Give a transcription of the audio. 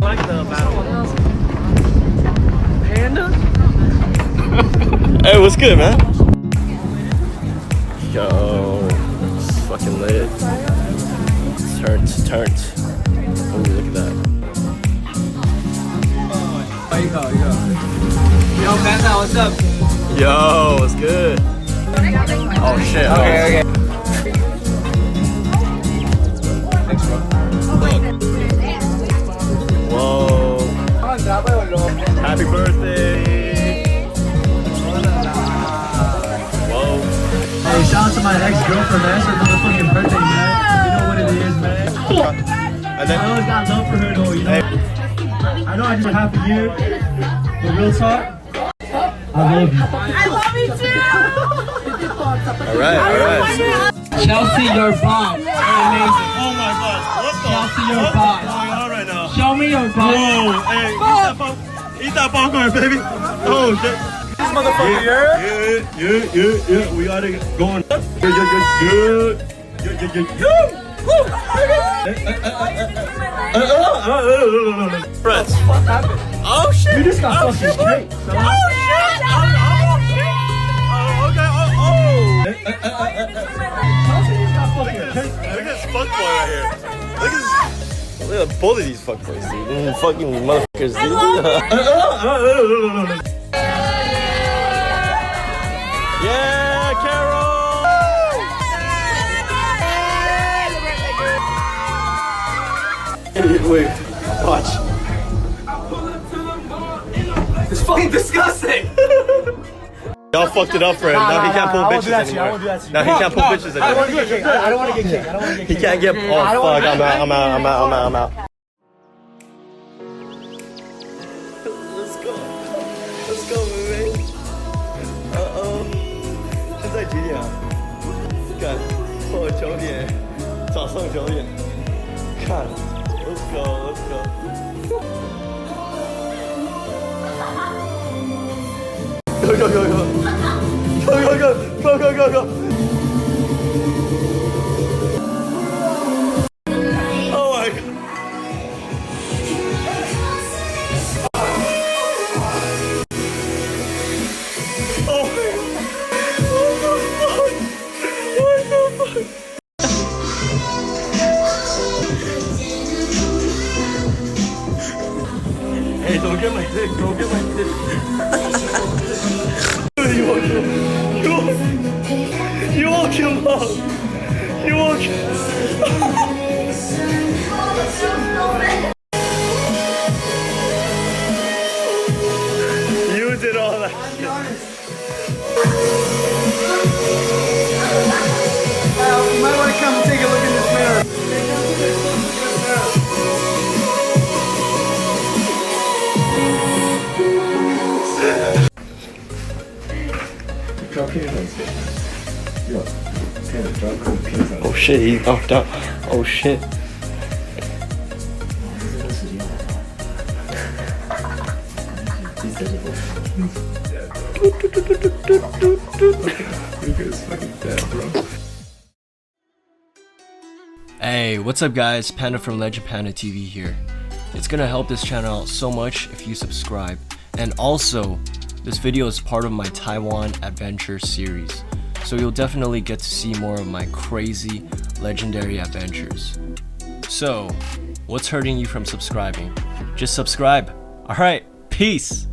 like the battle. Panda? Hey, what's good, man? Yo, it's fucking lit. Turnt. Oh, look at that. Yo, Panda, what's up? Yo, what's good? Oh shit. Okay. Thanks, bro. Whoa. Happy birthday. Whoa. Hey, shout out to my ex-girlfriend, man. It's her motherfucking birthday, man. You know what it is, man. And then, I always got love for her, though, you know? I know I just half a year, but real talk, I love you. I love you too! Alright. Chelsea, you're bomb. You're amazing. Oh my god. What the Chelsea, you're what's bomb. going on right now? Show me your bomb. Whoa, hey, eat that popcorn, baby. Oh shit. This motherfucker, Yeah. We got it going. Yeah. Friends. What happened? Oh shit. You just got fucking straight. Oh shit. Okay. Look at this fuckboy right here. Look at both of these fuckboys, dude. Fucking motherfuckers, dude. Yeah, Carol! Wait, watch. It's fucking disgusting. Y'all fucked it up for him. Now he can't pull bitches anymore. Now he can't pull bitches I don't want anymore. to get kicked. I don't want to get kicked. He can't get. Oh fuck! I'm out. Let's go, baby. Uh-oh. 现在几点啊？看，我9点，早上9点。看 ，Let's go. Go. Oh my god. Oh my god. What the fuck? Hey, don't get my dick. You won't kill mom. You won't kill. You did all that shit. You might want to come and take a look in this mirror. Oh shit, he knocked out. Oh shit. Hey, what's up guys? Panda from LegendPandaTV here. It's gonna help this channel out so much if you subscribe. And also, this video is part of my Taiwan adventure series. So you'll definitely get to see more of my crazy, legendary adventures. So, what's hurting you from subscribing? Just subscribe. Alright, peace!